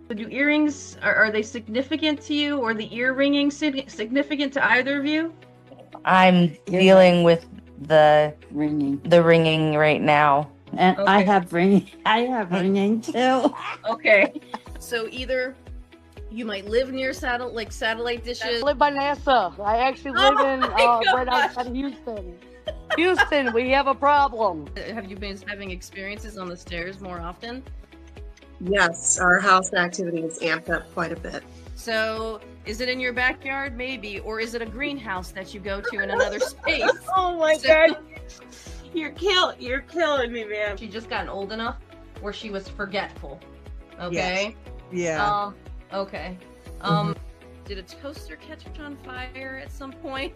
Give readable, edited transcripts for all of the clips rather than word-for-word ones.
So do earrings, are they significant to you, or the ear ringing significant to either of you? I'm dealing with the ringing right now. And Okay. I have ringing too. Okay. So either you might live near satellite dishes. I live by NASA. I actually live in right outside of Houston. Houston, we have a problem. Have you been having experiences on the stairs more often? Yes, our house activity is amped up quite a bit. So is it in your backyard? Maybe. Or is it a greenhouse that you go to in another space? Oh my God. You're killing me, man. She just gotten old enough where she was forgetful. Okay? Yes. Yeah. Okay. Did a toaster catch on fire at some point?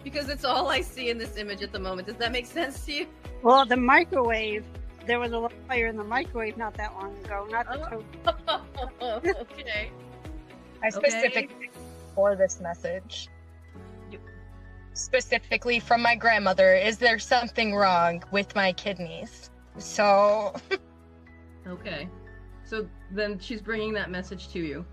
Because it's all I see in this image at the moment. Does that make sense to you? Well, the microwave, there was a little fire in the microwave not that long ago, not the toaster. Okay. I specifically for this message. Specifically from my grandmother, is there something wrong with my kidneys? So Okay. So then she's bringing that message to you.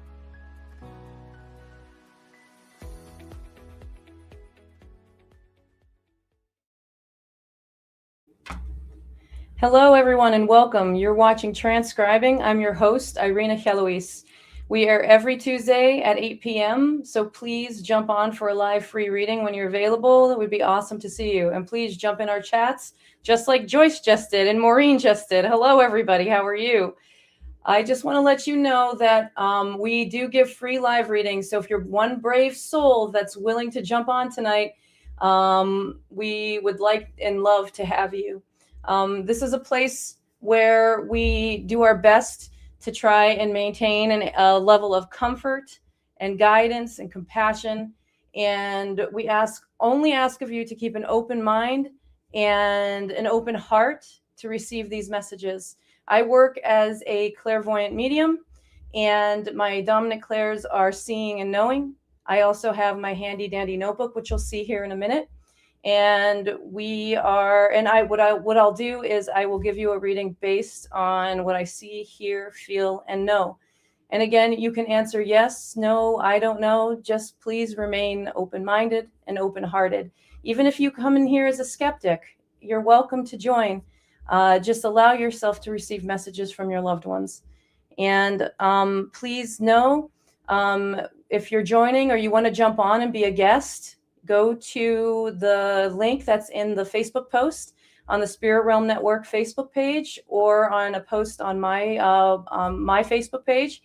Hello, everyone, and welcome. You're watching TranceScribing. I'm your host, Irene Achelois. We air every Tuesday at 8 p.m., so please jump on for a live free reading when you're available. It would be awesome to see you. And please jump in our chats, just like Joyce just did and Maureen just did. Hello, everybody. How are you? I just want to let you know that we do give free live readings. So if you're one brave soul that's willing to jump on tonight, we would like and love to have you. This is a place where we do our best to try and maintain a level of comfort and guidance and compassion. And we only ask of you to keep an open mind and an open heart to receive these messages. I work as a clairvoyant medium, and my dominant clairs are seeing and knowing. I also have my handy dandy notebook, which you'll see here in a minute. And what I'll do is I will give you a reading based on what I see, hear, feel, and know. And again, you can answer yes, no, I don't know. Just please remain open-minded and open-hearted. Even if you come in here as a skeptic, you're welcome to join. Just allow yourself to receive messages from your loved ones. And please know, if you're joining or you want to jump on and be a guest, go to the link that's in the Facebook post on the Spirit Realm Network Facebook page, or on a post on my my Facebook page.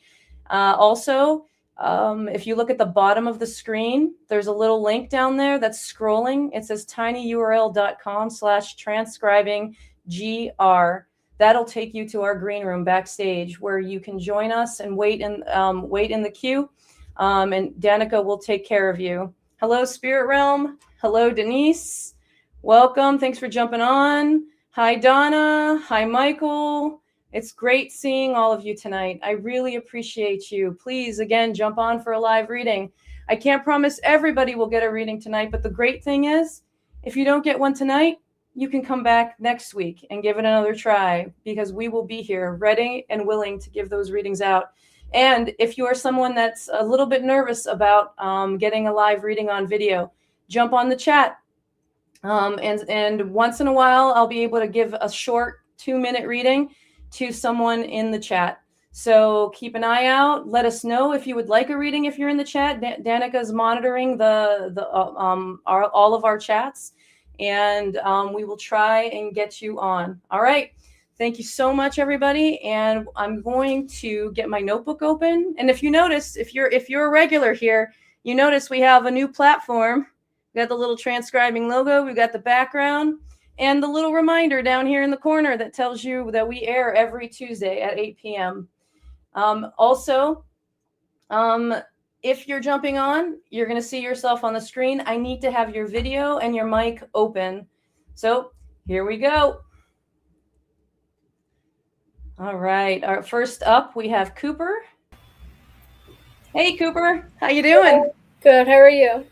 Also, if you look at the bottom of the screen, there's a little link down there that's scrolling. It says tinyurl.com/transcribinggr. That'll take you to our green room backstage, where you can join us and wait in the queue. And Danica will take care of you. Hello, Spirit Realm. Hello, Denise. Welcome. Thanks for jumping on. Hi, Donna. Hi, Michael. It's great seeing all of you tonight. I really appreciate you. Please, again, jump on for a live reading. I can't promise everybody will get a reading tonight, but the great thing is, if you don't get one tonight, you can come back next week and give it another try, because we will be here ready and willing to give those readings out. And if you are someone that's a little bit nervous about getting a live reading on video, jump on the chat. And once in a while, I'll be able to give a short 2-minute reading to someone in the chat. So keep an eye out. Let us know if you would like a reading if you're in the chat. Danica is monitoring all of our chats, and we will try and get you on. All right. Thank you so much, everybody. And I'm going to get my notebook open. And if you notice, if you're a regular here, you notice we have a new platform. We got the little TranceScribing logo. We've got the background and the little reminder down here in the corner that tells you that we air every Tuesday at 8 p.m. Also, if you're jumping on, you're going to see yourself on the screen. I need to have your video and your mic open. So here we go. All right. First up, we have Cooper. Hey, Cooper. How you doing? Good. How are you?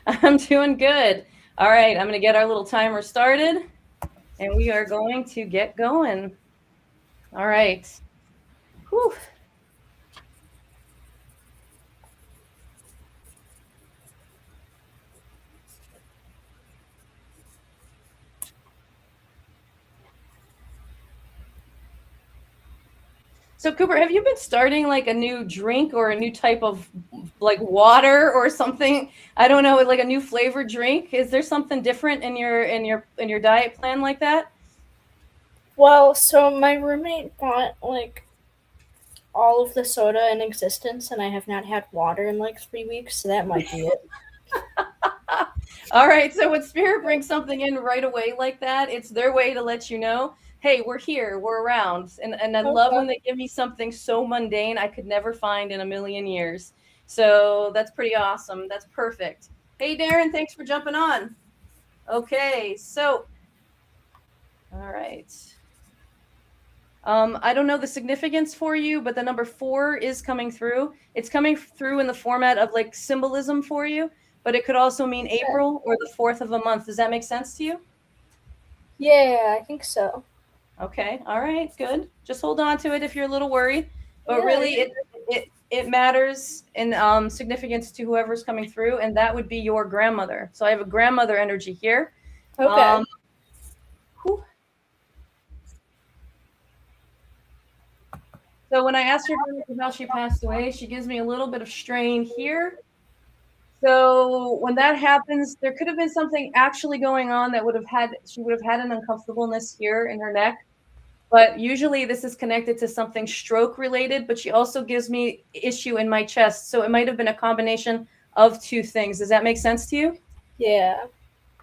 I'm doing good. All right. I'm going to get our little timer started, and we are going to get going. All right. Whew. So Cooper, have you been starting like a new drink or a new type of like water or something? I don't know, like a new flavored drink. Is there something different in your diet plan like that? Well, so my roommate bought like all of the soda in existence, and I have not had water in like 3 weeks, so that might be it. All right. So when Spirit brings something in right away like that, it's their way to let you know, hey, we're here, we're around. And I love when they give me something so mundane I could never find in a million years. So that's pretty awesome. That's perfect. Hey, Darren, thanks for jumping on. Okay, so, all right. I don't know the significance for you, but the number 4 is coming through. It's coming through in the format of like symbolism for you, but it could also mean April or the 4th of a month. Does that make sense to you? Yeah, I think so. Okay. All right. Good. Just hold on to it if you're a little worried, but really it matters in significance to whoever's coming through, and that would be your grandmother. So I have a grandmother energy here. Okay. So when I asked her how she passed away, she gives me a little bit of strain here. So when that happens, there could have been something actually going on that she would have had an uncomfortableness here in her neck. But usually this is connected to something stroke related, but she also gives me issue in my chest. So it might have been a combination of 2 things. Does that make sense to you? Yeah.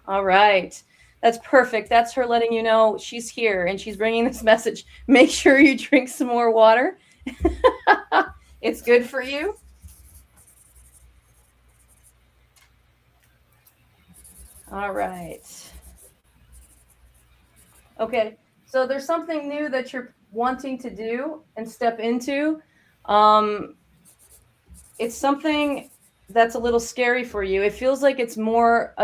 All right. That's perfect. That's her letting you know she's here and she's bringing this message. Make sure you drink some more water. It's good for you. All right. Okay. So there's something new that you're wanting to do and step into. It's something that's a little scary for you. It feels like it's more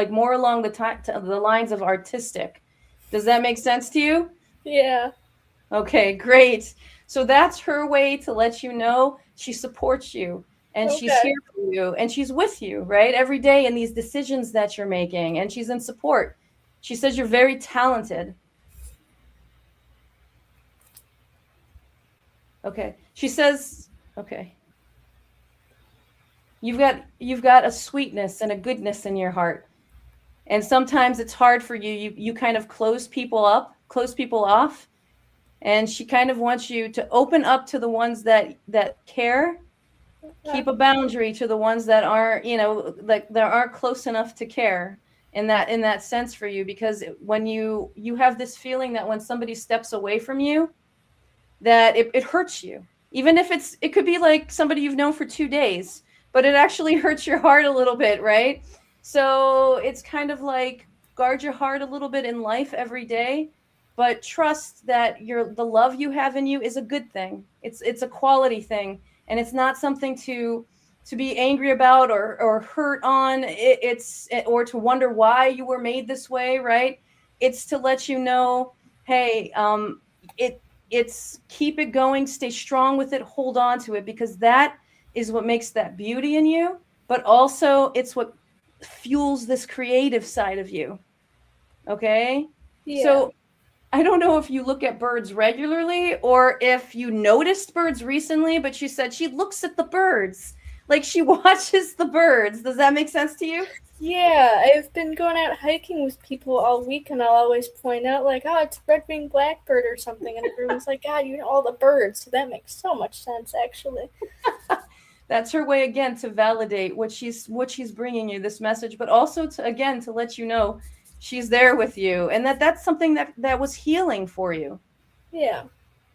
more along the lines of artistic. Does that make sense to you? Yeah. Okay, great. So that's her way to let you know she supports you and she's here for you and she's with you, right? Every day in these decisions that you're making, and she's in support. She says you're very talented. Okay. She says, okay. You've got a sweetness and a goodness in your heart. And sometimes it's hard for you. You kind of close people off. And she kind of wants you to open up to the ones that care, keep a boundary to the ones that aren't, that aren't close enough to care in that sense for you. Because when you have this feeling that when somebody steps away from you, that it hurts you. Even if it could be like somebody you've known for 2 days, but it actually hurts your heart a little bit, right? So it's kind of like guard your heart a little bit in life every day, but trust that the love you have in you is a good thing. It's a quality thing, and it's not something to be angry about or hurt on. Or to wonder why you were made this way, right? It's to let you know, hey, it's keep it going, stay strong with it, hold on to it, because that is what makes that beauty in you, but also it's what fuels this creative side of you. Okay? Yeah. So I don't know if you look at birds regularly or if you noticed birds recently, but she said she looks at the birds. Like she watches the birds. Does that make sense to you? Yeah, I've been going out hiking with people all week, and I'll always point out, like, oh, it's a red-winged blackbird or something, and everyone's like, God, you know all the birds. So that makes so much sense, actually. That's her way, again, to validate what she's bringing you, this message, but also to let you know she's there with you, and that's something that was healing for you. Yeah.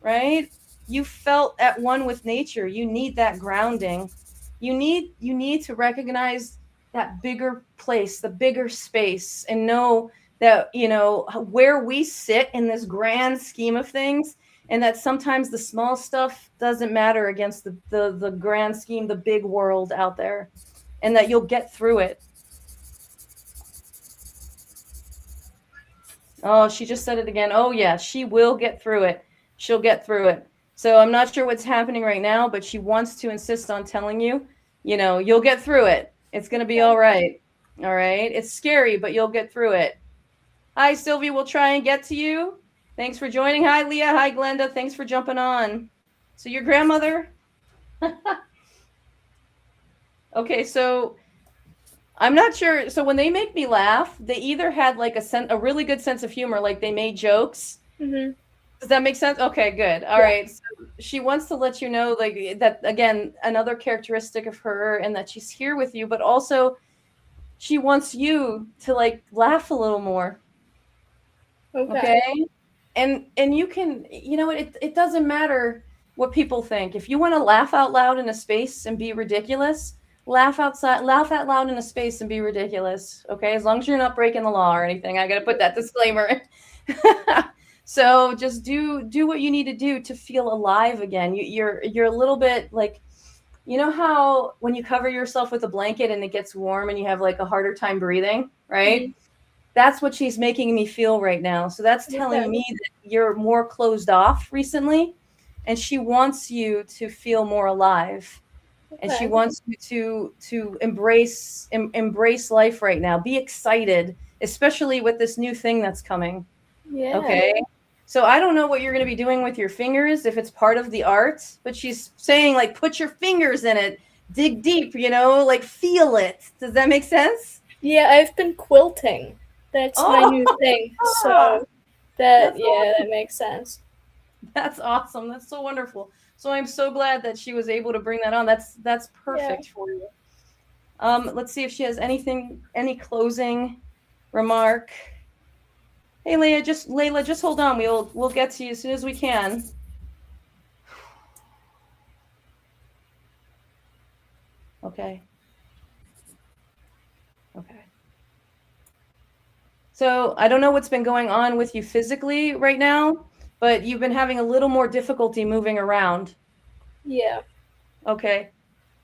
Right? You felt at one with nature. You need that grounding. You need to recognize that bigger place, the bigger space, and know that, where we sit in this grand scheme of things, and that sometimes the small stuff doesn't matter against the grand scheme, the big world out there, and that you'll get through it. Oh, she just said it again. Oh, yeah, she will get through it. She'll get through it. So I'm not sure what's happening right now, but she wants to insist on telling you, you'll get through it. It's going to be all right. All right. It's scary, but you'll get through it. Hi, Sylvie. We'll try and get to you. Thanks for joining. Hi, Leah. Hi, Glenda. Thanks for jumping on. So your grandmother. Okay, so I'm not sure. So when they make me laugh, they either had like a really good sense of humor, like they made jokes. Mm-hmm. Does that make sense? Okay, good. All right. So she wants to let you know, like, that again, another characteristic of her, and that she's here with you, but also she wants you to like laugh a little more. Okay. And you can, it doesn't matter what people think. If you want to laugh out loud in a space and be ridiculous, laugh out loud in a space and be ridiculous. Okay. As long as you're not breaking the law or anything. I got to put that disclaimer. So just do what you need to do to feel alive again. You're a little bit like, you know how when you cover yourself with a blanket and it gets warm and you have like a harder time breathing, right? Mm-hmm. That's what she's making me feel right now. So that's telling me that you're more closed off recently, and she wants you to feel more alive. And she wants you to embrace life right now. Be excited, especially with this new thing that's coming. Yeah. Okay. So I don't know what you're going to be doing with your fingers, if it's part of the art, but she's saying like, put your fingers in it, dig deep, like feel it. Does that make sense? Yeah, I've been quilting. That's my new thing. So that makes sense. That's awesome. That's so wonderful. So I'm so glad that she was able to bring that on. That's perfect for you. Let's see if she has any closing remark. Hey, Layla, just hold on. We'll get to you as soon as we can. Okay. So I don't know what's been going on with you physically right now, but you've been having a little more difficulty moving around. Yeah. Okay.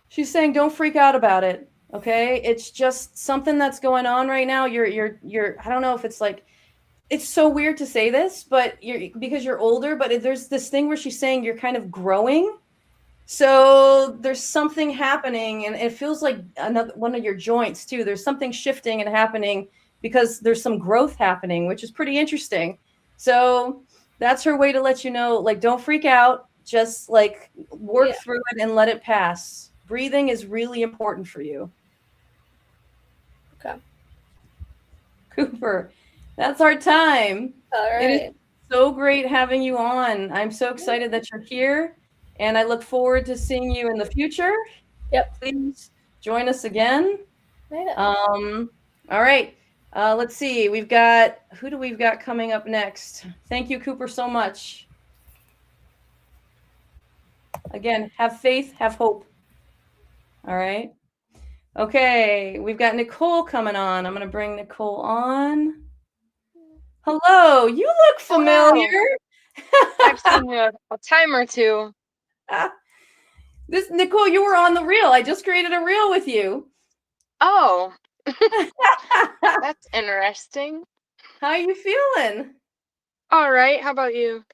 She's saying don't freak out about it. Okay. It's just something that's going on right now. You're I don't know if it's like, it's so weird to say this, but because you're older, but there's this thing where she's saying you're kind of growing. So there's something happening, and it feels like one of your joints too. There's something shifting and happening because there's some growth happening, which is pretty interesting. So that's her way to let you know, like, don't freak out. Just like work through it and let it pass. Breathing is really important for you. Okay. Cooper, that's our time. All right. It is so great having you on. I'm so excited that you're here, and I look forward to seeing you in the future. Yep. Please join us again. Yeah. All right. Let's see. Who do we've got coming up next? Thank you, Cooper, so much. Again, have faith, have hope. All right. Okay, we've got Nicole coming on. I'm going to bring Nicole on. Hello, you look familiar. I've seen you a time or two. This Nicole, you were on the reel. I just created a reel with you. Oh, that's interesting. How are you feeling? All right. How about you?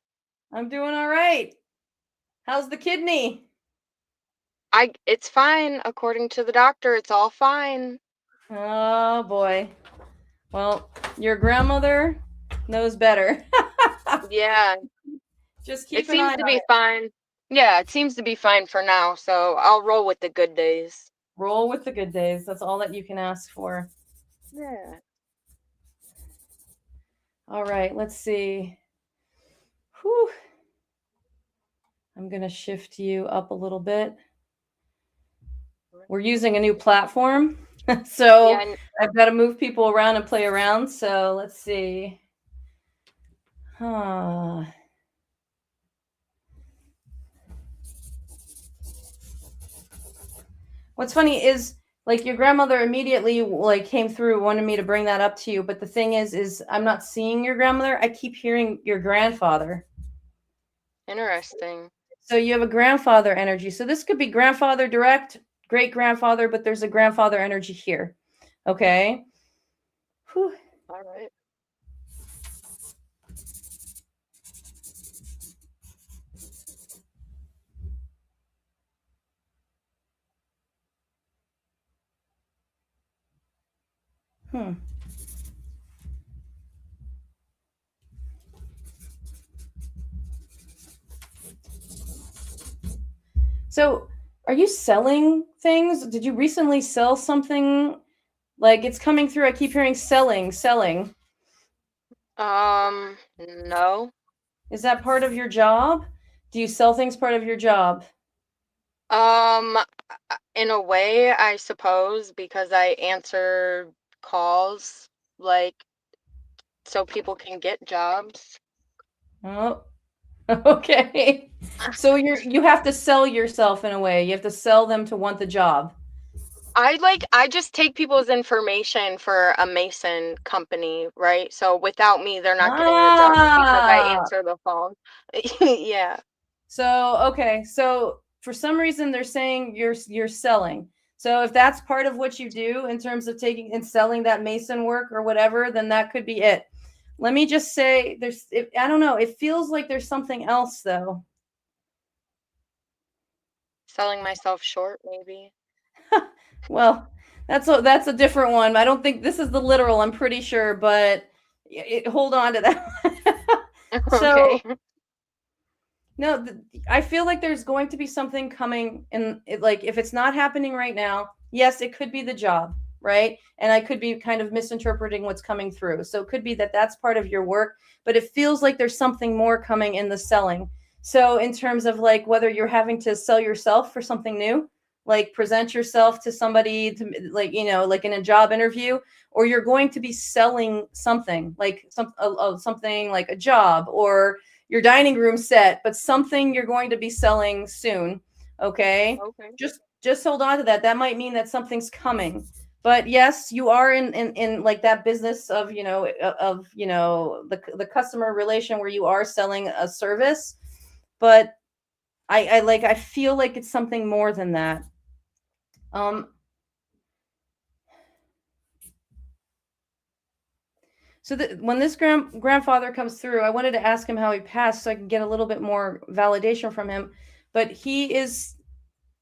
I'm doing all right. How's the kidney? It's fine. According to the doctor, it's all fine. Oh boy. Well, your grandmother knows better. Yeah. Just keep it seems to be fine. Yeah, it seems to be fine for now, so I'll roll with the good days. Roll with the good days. That's all that you can ask for. Yeah. All right, let's see. Whew. I'm going to shift you up a little bit. We're using a new platform, so I've got to move people around and play around. So let's see. What's funny is, like, your grandmother immediately like came through, wanted me to bring that up to you. But the thing is I'm not seeing your grandmother. I keep hearing your grandfather. Interesting. So you have a grandfather energy. So this could be grandfather direct, great grandfather, but there's a grandfather energy here. Okay. Whew. All right. So, are you selling things? Did you recently sell something? Like it's coming through. I keep hearing selling. No. Is that part of your job? Do you sell things part of your job? In a way, I suppose, because I answer calls, like, so people can get jobs. Oh, okay. So you have to sell yourself in a way. You have to sell them to want the job. I just take people's information for a Mason company, right? So without me, they're not getting the job because I answer the phone. Yeah. So, okay. So for some reason they're saying you're selling. So if that's part of what you do in terms of taking and selling that Mason work or whatever, then that could be it. Let me just say I don't know. It feels like there's something else though. Selling myself short, maybe. Well, that's a different one. I don't think this is the literal, I'm pretty sure, but hold on to that. So, Okay. no, I feel like there's going to be something coming in it, like if it's not happening right now, yes, it could be the job, right? And I could be kind of misinterpreting what's coming through. So it could be that that's part of your work, but it feels like there's something more coming in the selling. So in terms of like whether you're having to sell yourself for something new, like present yourself to somebody to like, you know, like in a job interview, or you're going to be selling something like something like a job or your dining room set, but something you're going to be selling soon. Okay. Okay. Just hold on to that. That might mean that something's coming. But yes, you are in like that business of, you know, the customer relation where you are selling a service. But I feel like it's something more than that. So when this grandfather comes through, I wanted to ask him how he passed so I can get a little bit more validation from him. But he's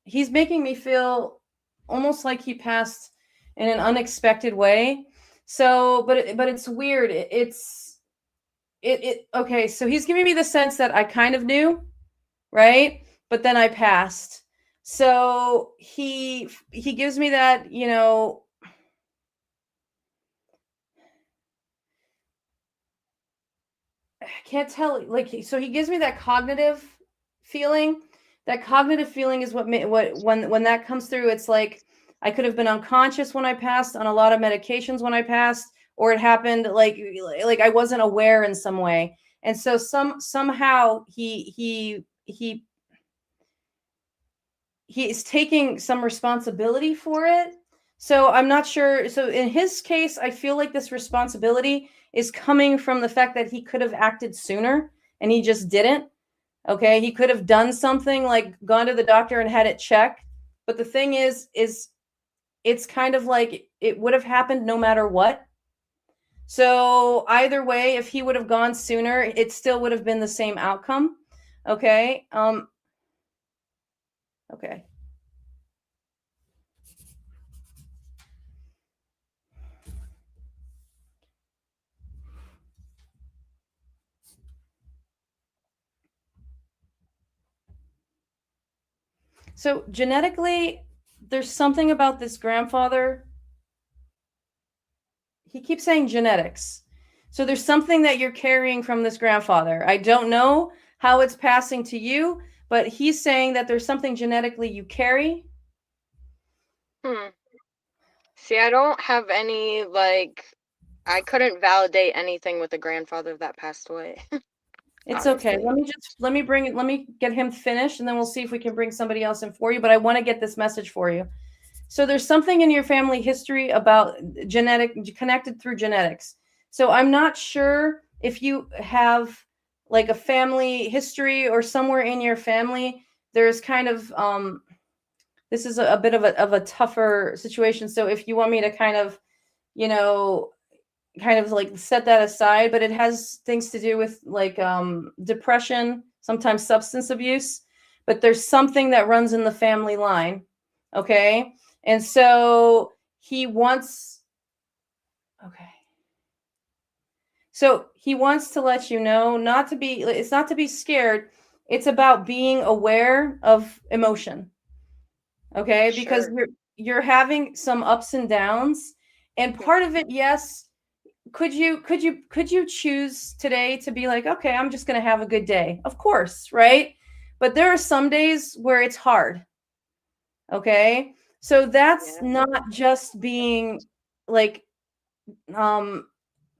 making me feel almost like he passed in an unexpected way. So, but it's weird. Okay. So he's giving me the sense that I kind of knew, right? But then I passed. So he gives me that, you know, I can't tell, like, so he gives me that cognitive feeling. That cognitive feeling is what when that comes through, it's like I could have been unconscious when I passed, on a lot of medications when I passed, or it happened like I wasn't aware in some way. And so somehow he is taking some responsibility for it. So I'm not sure. So in his case, I feel like this responsibility is coming from the fact that he could have acted sooner and he just didn't. Okay. He could have done something like gone to the doctor and had it checked. But the thing is it's kind of like it would have happened no matter what. So either way, if he would have gone sooner, it still would have been the same outcome. Okay. Okay. So genetically, there's something about this grandfather. He keeps saying genetics. So there's something that you're carrying from this grandfather. I don't know how it's passing to you, but he's saying that there's something genetically you carry. See, I don't have any, like, I couldn't validate anything with the grandfather that passed away. It's okay. Let me get him finished and then we'll see if we can bring somebody else in for you. But I want to get this message for you. So there's something in your family history about connected through genetics. So I'm not sure if you have like a family history or somewhere in your family, there's kind of, this is a bit of a tougher situation. So if you want me to kind of, you know, kind of like set that aside, but it has things to do with like depression, sometimes substance abuse, but there's something that runs in the family line. Okay. And so he wants to let you know it's not to be scared. It's about being aware of emotion. Okay, because you're having some ups and downs, and part of it, yes, could you choose today to be like, okay, I'm just going to have a good day? Of course, right? But there are some days where it's hard. Okay? So that's not just being like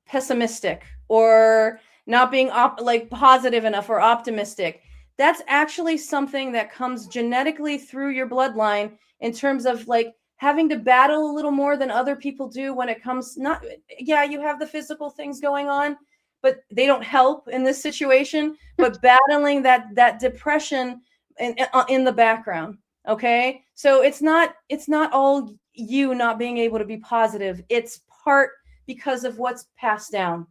pessimistic or not being like positive enough or optimistic. That's actually something that comes genetically through your bloodline in terms of like having to battle a little more than other people do when it comes not you have the physical things going on, but they don't help in this situation, but battling that depression in the background. Okay? So it's not all you not being able to be positive. It's part because of what's passed down.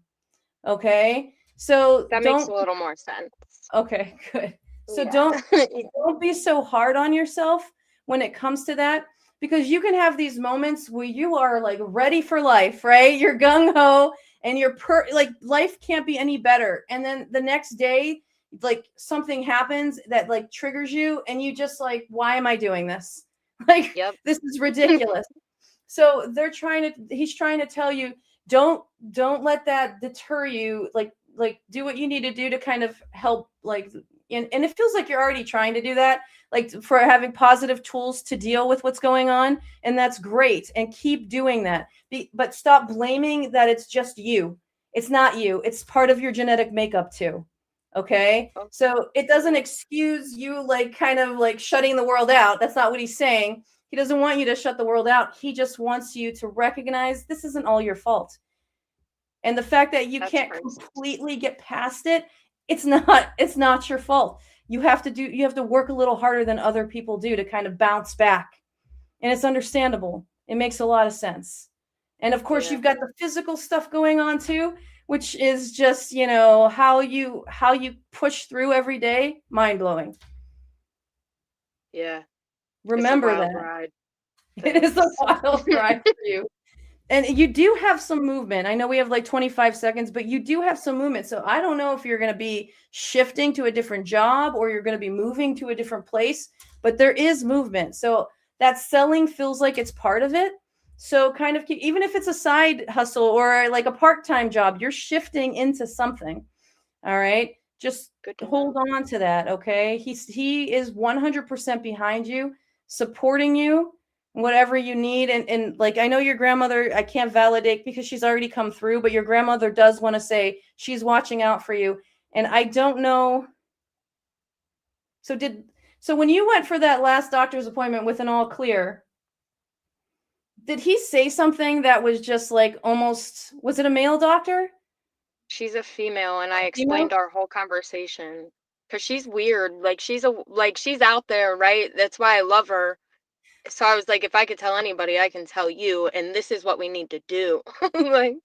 Okay? So that makes a little more sense. Okay, good. So don't be so hard on yourself when it comes to that, because you can have these moments where you are like ready for life, right? You're gung-ho and you're like life can't be any better. And then the next day, like something happens that like triggers you and you just like, why am I doing this? Like, this is ridiculous. So he's trying to tell you, don't let that deter you. Like do what you need to do to kind of help, like, and it feels like you're already trying to do that, like for having positive tools to deal with what's going on. And that's great. And keep doing that. But stop blaming that it's just you. It's not you. It's part of your genetic makeup too. Okay. So it doesn't excuse you, like kind of like shutting the world out. That's not what he's saying. He doesn't want you to shut the world out. He just wants you to recognize this isn't all your fault. And the fact that you can't completely get past it, it's not your fault. You have to work a little harder than other people do to kind of bounce back. And it's understandable. It makes a lot of sense. And of course, you've got the physical stuff going on too, which is just, how you push through every day, mind-blowing. Yeah. Remember that. Ride. It is a wild ride for you. And you do have some movement. I know we have like 25 seconds, but you do have some movement. So I don't know if you're going to be shifting to a different job or you're going to be moving to a different place, but there is movement. So that selling feels like it's part of it. So kind of even if it's a side hustle or like a part-time job, you're shifting into something. All right. Just hold on to that. Okay. He is 100% behind you, supporting you, whatever you need. And like, I know your grandmother, I can't validate because she's already come through, but your grandmother does want to say she's watching out for you. And I don't know. So when you went for that last doctor's appointment with an all clear, did he say something that was just like almost, was it a male doctor? She's a female, and I explained our whole conversation because she's weird. Like she's out there, right? That's why I love her. So I was like, if I could tell anybody, I can tell you, and this is what we need to do. Like,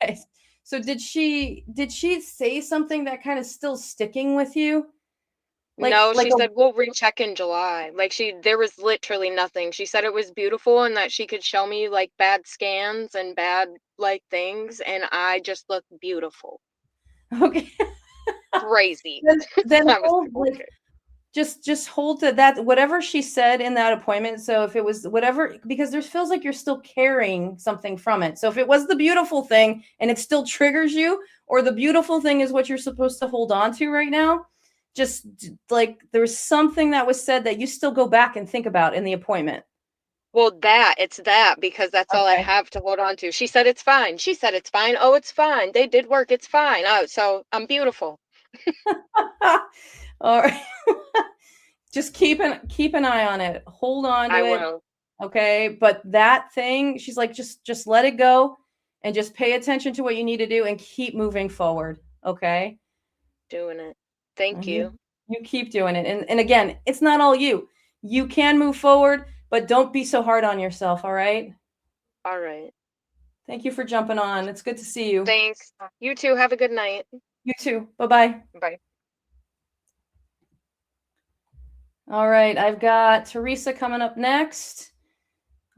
okay. So did she say something that kind of still sticking with you? No, she said we'll recheck in July. Like there was literally nothing. She said it was beautiful and that she could show me like bad scans and bad like things, and I just look beautiful. Okay. Crazy. Then hold, like, just hold to that, whatever she said in that appointment. So if it was whatever, because there feels like you're still carrying something from it. So if it was the beautiful thing and it still triggers you, or the beautiful thing is what you're supposed to hold on to right now, just like there's something that was said that you still go back and think about in the appointment. Well, it's that because that's all I have to hold on to. She said it's fine. She said it's fine. Oh, it's fine. They did work. It's fine. Oh, so I'm beautiful. All right. Just keep an eye on it. Hold on to it. I will. Okay. But that thing, she's like, just let it go and just pay attention to what you need to do and keep moving forward. Okay. Doing it. Thank you. You keep doing it. And again, it's not all you. You can move forward, but don't be so hard on yourself. All right. All right. Thank you for jumping on. It's good to see you. Thanks. You too. Have a good night. You too. Bye-bye. Bye. All right. I've got Teresa coming up next.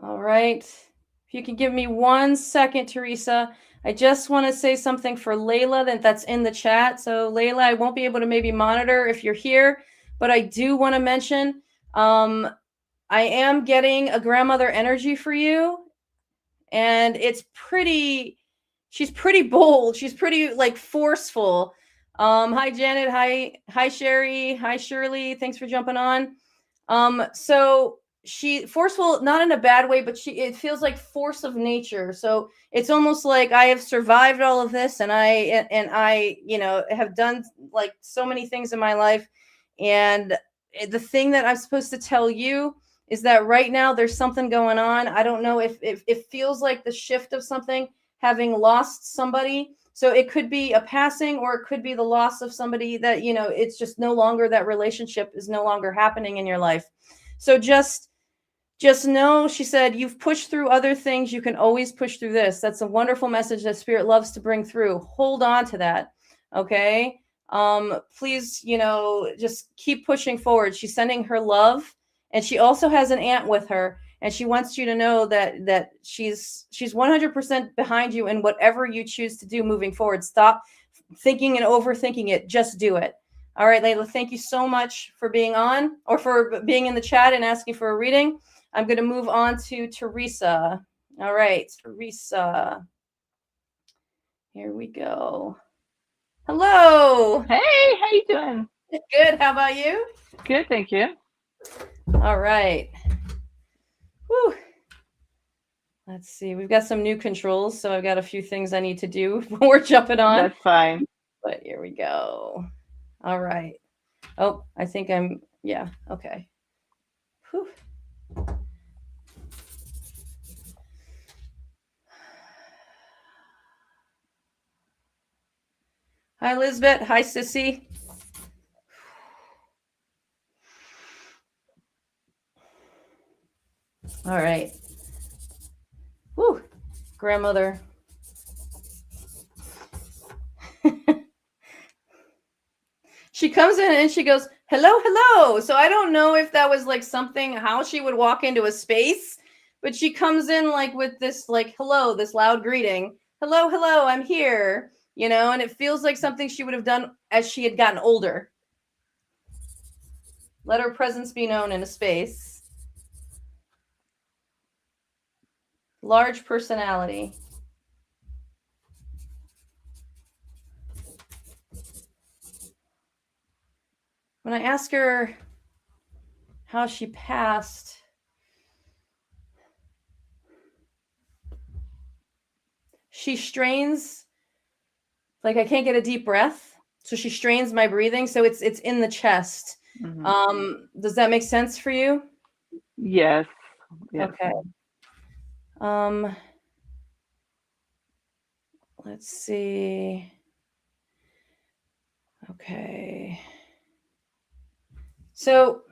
All right. If you can give me 1 second, Teresa. I just want to say something for Layla that's in the chat. So Layla, I won't be able to maybe monitor if you're here, but I do want to mention, I am getting a grandmother energy for you, and it's pretty. She's pretty bold. She's pretty like forceful. Hi Janet. Hi Sherry. Hi Shirley. Thanks for jumping on. So she forceful, not in a bad way, but it feels like force of nature. So it's almost like I have survived all of this, and I have done like so many things in my life, and the thing that I'm supposed to tell you is that right now there's something going on. I don't know if it feels like the shift of something, having lost somebody. So it could be a passing, or it could be the loss of somebody that, it's just no longer, that relationship is no longer happening in your life. So just know, she said, you've pushed through other things. You can always push through this. That's a wonderful message that Spirit loves to bring through. Hold on to that. Okay. Please, just keep pushing forward. She's sending her love, and she also has an aunt with her, and she wants you to know that she's 100% behind you in whatever you choose to do moving forward. Stop thinking and overthinking it. Just do it. All right, Layla, thank you so much for being on, or for being in the chat and asking for a reading. I'm going to move on to Teresa. All right, Teresa. Here we go. Hello. Hey, how you doing? Good. How about you? Good, thank you. All right. Whew. Let's see. We've got some new controls, so I've got a few things I need to do before we're jumping on. That's fine. But here we go. All right. Oh, I think yeah, okay. Whew. Hi, Elizabeth. Hi, Sissy. All right. Woo, grandmother. She comes in and she goes, hello, hello. So I don't know if that was like something, how she would walk into a space, but she comes in like with this, like, hello, this loud greeting. Hello, hello, I'm here. And it feels like something she would have done as she had gotten older. Let her presence be known in a space. Large personality. When I ask her how she passed, she strains, like I can't get a deep breath, so she strains my breathing, so it's in the chest. Mm-hmm. Does that make sense for you? Yes. Okay. Let's see. Okay. So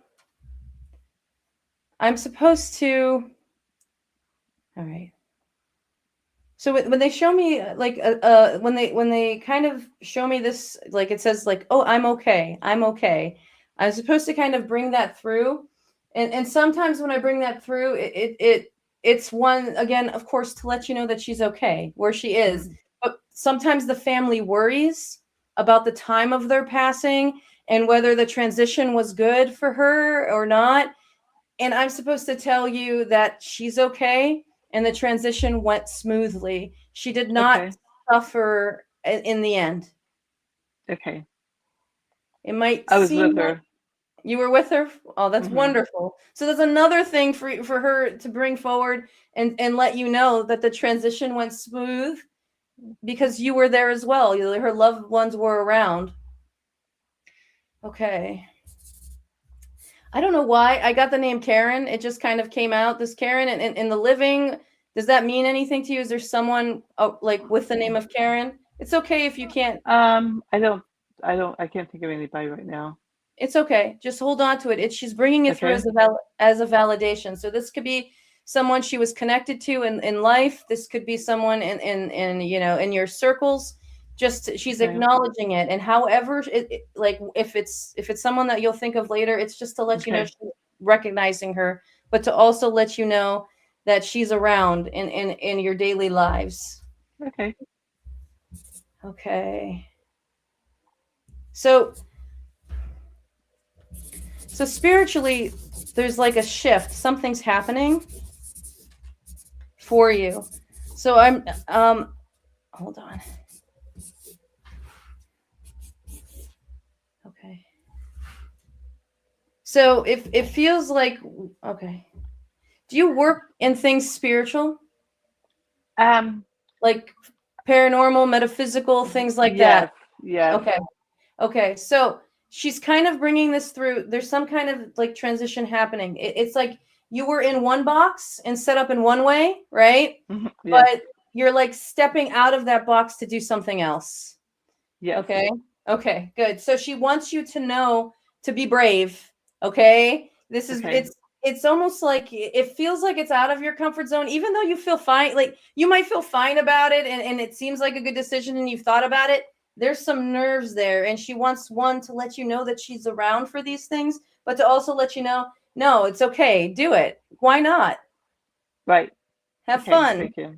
I'm supposed to. All right. So when they show me, like, when they kind of show me this, like it says, like, oh, I'm okay. I'm supposed to kind of bring that through, and sometimes when I bring that through, it's one, again, of course, to let you know that she's okay where she is. Mm-hmm. But sometimes the family worries about the time of their passing and whether the transition was good for her or not. And I'm supposed to tell you that she's okay and the transition went smoothly. She did not suffer in the end. Okay. It might I was seem with her. You were with her? Oh, that's wonderful. So there's another thing for her to bring forward and let you know that the transition went smooth because you were there as well. Her loved ones were around. Okay. I don't know why I got the name Karen. It just kind of came out, this Karen, and in the living. Does that mean anything to you? Is there someone like with the name of Karen? It's okay if you can't. I can't think of anybody right now. It's okay. Just hold on to it. She's bringing it through as a validation. So this could be someone she was connected to in life. This could be someone in your circles. Just she's acknowledging it, and however, like if it's someone that you'll think of later, it's just to let you know she's recognizing her, but to also let you know that she's around in your daily lives. Okay. Okay. So spiritually, there's like a shift. Something's happening for you. So I'm hold on. Okay. So if it feels like, okay. Do you work in things spiritual? Like paranormal, metaphysical, things like that? Yes. Okay. Okay. So she's kind of bringing this through. There's some kind of like transition happening. It's like you were in one box and set up in one way, right? Yes. But you're like stepping out of that box to do something else. Yes. Okay. Okay, good. So she wants you to know to be brave. Okay. This is, it's almost like it feels like it's out of your comfort zone, even though you feel fine. Like you might feel fine about it and it seems like a good decision and you've thought about it. There's some nerves there. And she wants one to let you know that she's around for these things, but to also let you know, no, it's okay. Do it. Why not? Right. Have fun. Thank you.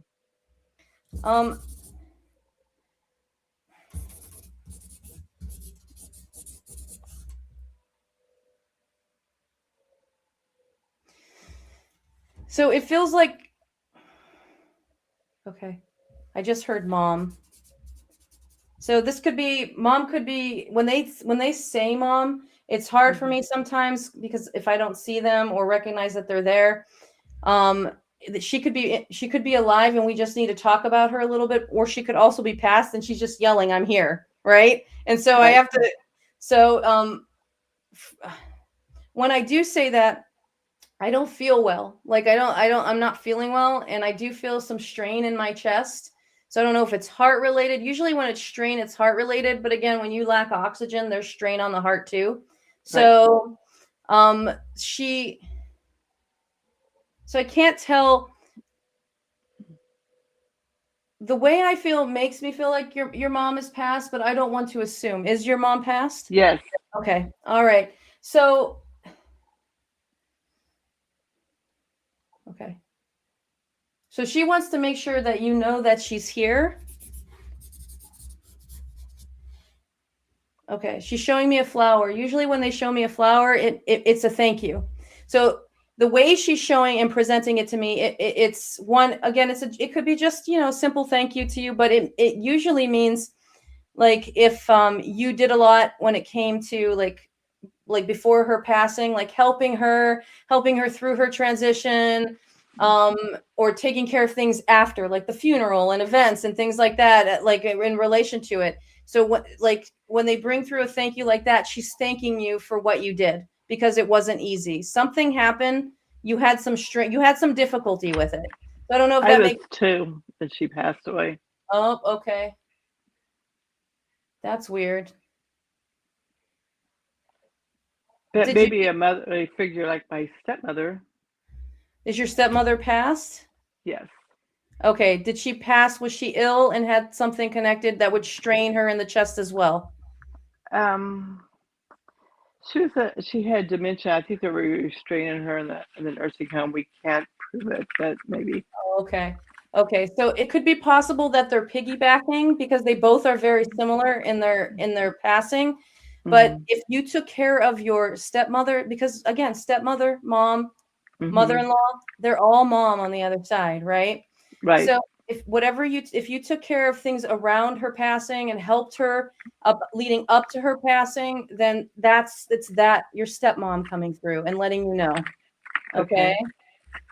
So it feels like, okay, I just heard mom. So this could be, mom could be, when they say mom, it's hard for me sometimes because if I don't see them or recognize that they're there, she could be alive and we just need to talk about her a little bit, or she could also be passed and she's just yelling, I'm here. Right. And so I have to, so when I do say that, I don't feel well. Like I'm not feeling well. And I do feel some strain in my chest. So I don't know if it's heart related. Usually when it's strain, it's heart related. But again, when you lack oxygen, there's strain on the heart too. So, so I can't tell. The way I feel makes me feel like your mom is passed, but I don't want to assume. Is your mom passed? Yes. Okay. All right. So, okay. So she wants to make sure that you know that she's here. Okay. She's showing me a flower. Usually when they show me a flower, it's a thank you. So the way she's showing and presenting it to me, it's one, again, it could be just, simple thank you to you, but it usually means like if you did a lot when it came to like before her passing, like helping her through her transition, or taking care of things after, like the funeral and events and things like that, like in relation to it. So when they bring through a thank you like that, she's thanking you for what you did because it wasn't easy. Something happened. You had some you had some difficulty with it. So I don't know if that makes 2 that she passed away. Oh, okay. That's weird. That maybe a figure like my stepmother. Is your stepmother passed? Yes. Okay. Did she pass? Was she ill and had something connected that would strain her in the chest as well? She had dementia. I think they were restraining her in the nursing home. We can't prove it, but maybe. Oh, okay. Okay. So it could be possible that they're piggybacking because they both are very similar in their passing. But if you took care of your stepmother, because again, stepmother, mom, mother-in-law, they're all mom on the other side, right? Right. So if you took care of things around her passing and helped her leading up to her passing, then it's your stepmom coming through and letting you know. Okay.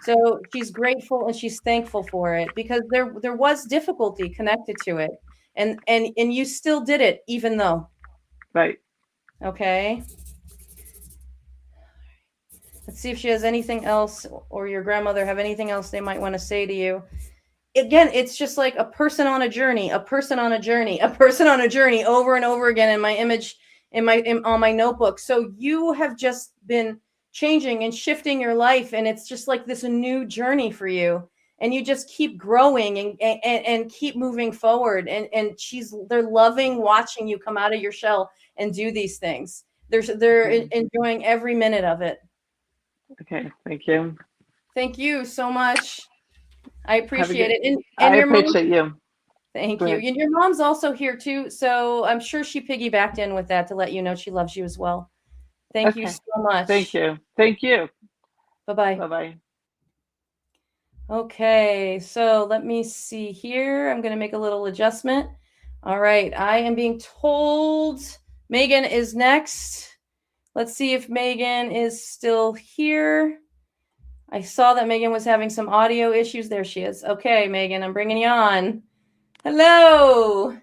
So she's grateful and she's thankful for it because there was difficulty connected to it. And you still did it even though. Right. Okay. Let's see if she has anything else or your grandmother have anything else they might want to say to you. Again, it's just like a person on a journey, a person on a journey, a person on a journey over and over again in my image on my notebook. So you have just been changing and shifting your life. And it's just like this new journey for you. And you just keep growing and keep moving forward. And they're loving watching you come out of your shell and do these things. They're enjoying every minute of it. Okay, thank you. Thank you so much. I appreciate it. And I your appreciate you. Thank you. And your mom's also here too. So I'm sure she piggybacked in with that to let you know she loves you as well. Thank you so much. Thank you. Thank you. Bye-bye. Bye-bye. Okay, so let me see here. I'm going to make a little adjustment. All right, I am being told Megan is next. Let's see if Megan is still here. I saw that Megan was having some audio issues. There she is. Okay, Megan, I'm bringing you on. Hello.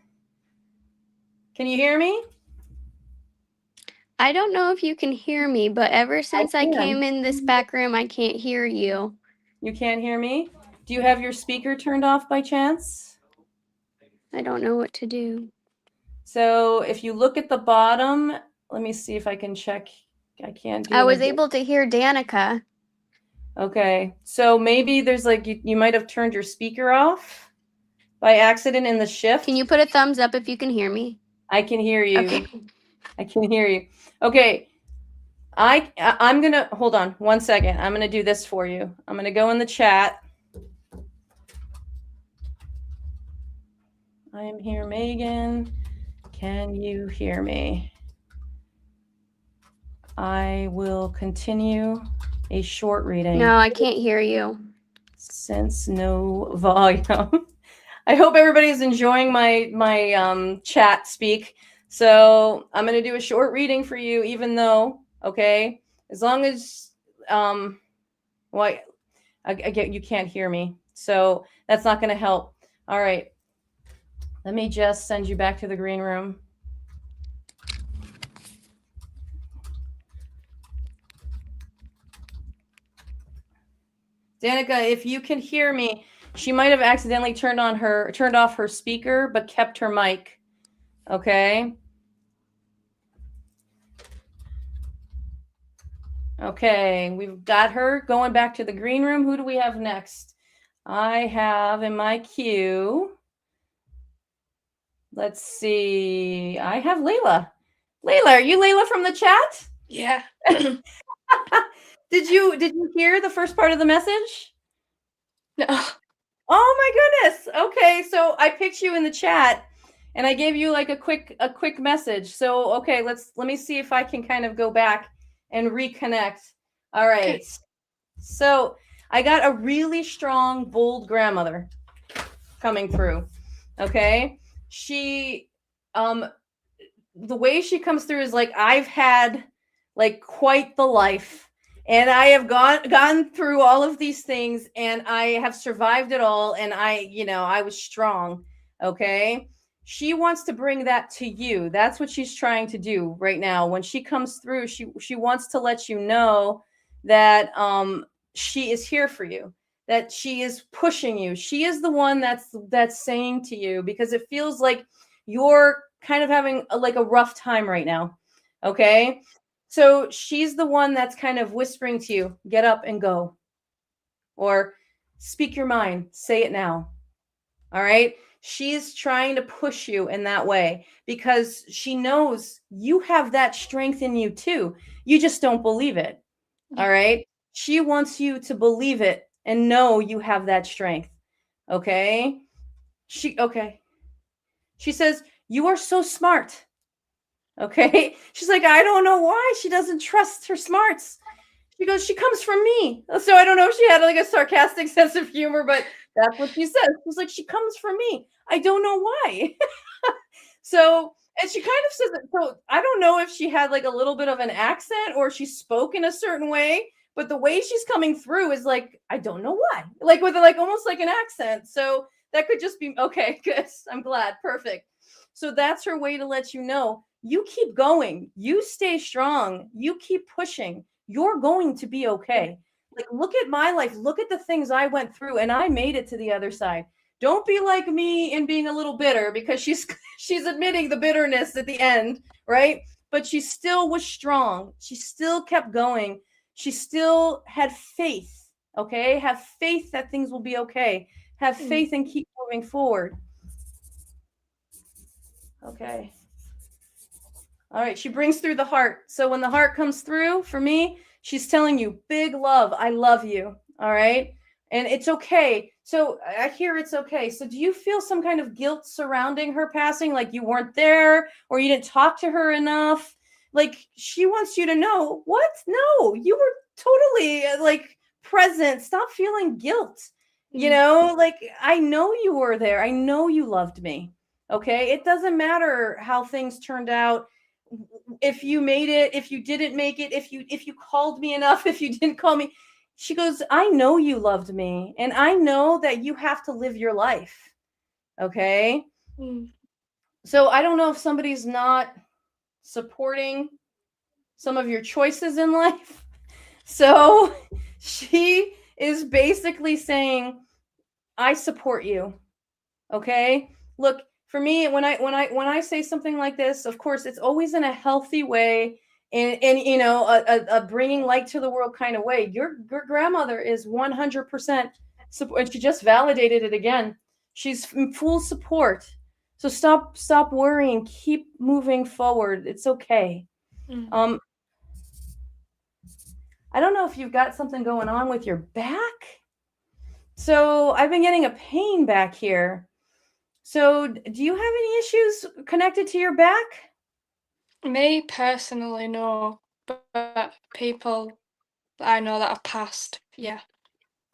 Can you hear me? I don't know if you can hear me, but ever since I came in this back room, I can't hear you. You can't hear me? Do you have your speaker turned off by chance? I don't know what to do. So if you look at the bottom, let me see if I can check. I can't do I was anything. able to hear Danica. Okay, so maybe there's like, you might have turned your speaker off by accident in the shift. Can you put a thumbs up if you can hear me? I can hear you. Okay. I can hear you. Okay, I'm gonna, hold on 1 second. I'm gonna do this for you. I'm gonna go in the chat. I am here, Megan. Can you hear me? I will continue a short reading. No, I can't hear you. Since no volume. I hope everybody's enjoying my chat speak. So I'm going to do a short reading for you, even though, okay, as long as, well, I get you can't hear me. So that's not going to help. All right. Let me just send you back to the green room. Danica, if you can hear me, she might have accidentally turned off her speaker, but kept her mic. Okay. Okay, we've got her going back to the green room. Who do we have next? I have in my queue. Let's see. I have Layla. Layla, are you Layla from the chat? Yeah. Did you hear the first part of the message? No. Oh my goodness. Okay, so I picked you in the chat and I gave you like a quick message. So okay, let me see if I can kind of go back and reconnect. All right. Okay. So I got a really strong, bold grandmother coming through. Okay. She the way she comes through is like, I've had like quite the life. And I have gone through all of these things and I have survived it all. And I was strong. Okay. She wants to bring that to you. That's what she's trying to do right now. When she comes through, she wants to let you know that she is here for you, that she is pushing you. She is the one that's saying to you, because it feels like you're kind of having a rough time right now. Okay. So she's the one that's kind of whispering to you, get up and go, or speak your mind, say it now. All right. She's trying to push you in that way because she knows you have that strength in you too. You just don't believe it. All right. She wants you to believe it and know you have that strength. Okay. She says, you are so smart. Okay. She's like, I don't know why she doesn't trust her smarts. She goes, she comes from me. So I don't know if she had like a sarcastic sense of humor, but that's what she says. She's like, she comes from me. I don't know why. So, and she kind of says it. So I don't know if she had like a little bit of an accent or she spoke in a certain way, but the way she's coming through is like, I don't know why, like with like almost like an accent. So that could just be, okay, good. I'm glad. Perfect. So that's her way to let you know, you keep going, you stay strong, you keep pushing, you're going to be okay. Like, look at my life, look at the things I went through and I made it to the other side. Don't be like me in being a little bitter, because she's admitting the bitterness at the end, right? But she still was strong. She still kept going. She still had faith, okay? Have faith that things will be okay. Have faith and keep moving forward. Okay. All right. She brings through the heart. So when the heart comes through for me, she's telling you big love. I love you. All right. And it's okay. So I hear it's okay. So do you feel some kind of guilt surrounding her passing? Like you weren't there or you didn't talk to her enough? Like she wants you to know, what? No, you were totally like present. Stop feeling guilt. You know, like, I know you were there. I know you loved me. Okay. It doesn't matter how things turned out. If you made it, if you didn't make it, if you called me enough, if you didn't call me. She goes, I know you loved me, and I know that you have to live your life. Okay. So I don't know if somebody's not supporting some of your choices in life. So she is basically saying, I support you. Okay. Look, for me, when I say something like this, of course, it's always in a healthy way, and you know, a bringing light to the world kind of way. Your grandmother is 100% support, and she just validated it again. She's in full support. So stop worrying. Keep moving forward. It's okay. I don't know if you've got something going on with your back. So I've been getting a pain back here. So do you have any issues connected to your back? Me personally, no, but people I know that have passed, yeah.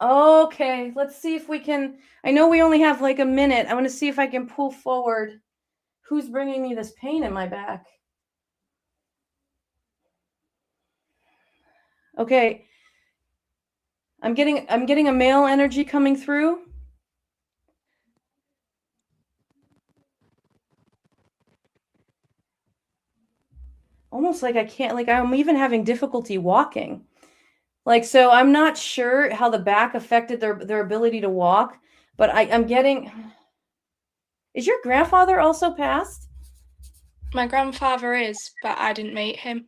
Okay, let's see if we can. I know we only have like a minute. I want to see if I can pull forward who's bringing me this pain in my back. Okay. I'm getting a male energy coming through. Almost like I can't, like I'm even having difficulty walking. Like, so I'm not sure how the back affected their ability to walk, but I'm getting. Is your grandfather also passed? My grandfather is, but I didn't meet him.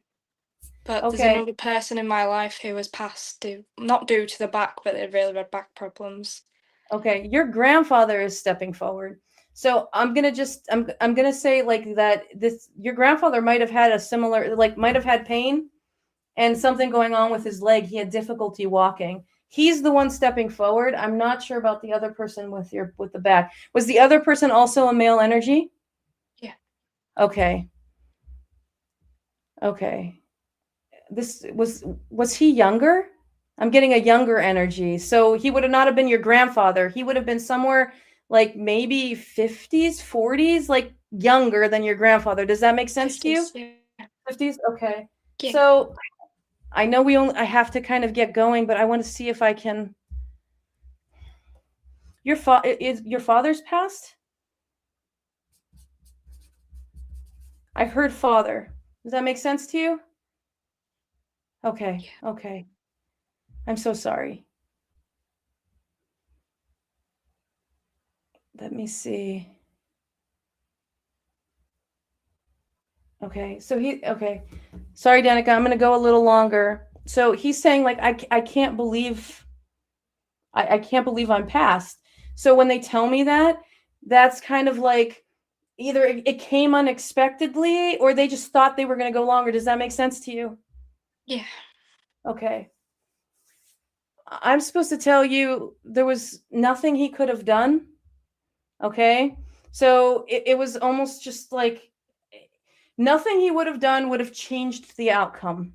But Okay. there's another person in my life who was passed, not due to the back, but they had really bad back problems. Okay, your grandfather is stepping forward. So I'm gonna say like that your grandfather might have had a similar, like might have had pain and something going on with his leg. He had difficulty walking. He's the one stepping forward. I'm not sure about the other person with the back. Was the other person also a male energy? Yeah. Okay. Okay. This was he younger? I'm getting a younger energy. So he would have not have been your grandfather. He would have been somewhere like maybe 50s, 40s, like younger than your grandfather. Does that make sense 50s, to you? Yeah. 50s? Okay. Yeah. So I know I have to kind of get going, but I want to see if I can. Is your father's passed? I heard father. Does that make sense to you? Okay. Yeah. Okay. I'm so sorry. Let me see. Okay. So okay. Sorry, Danica, I'm going to go a little longer. So he's saying like, I can't believe, I can't believe I'm passed. So when they tell me that, that's kind of like either it came unexpectedly or they just thought they were going to go longer. Does that make sense to you? Yeah. Okay. I'm supposed to tell you there was nothing he could have done. Okay. So it was almost just like nothing he would have done would have changed the outcome.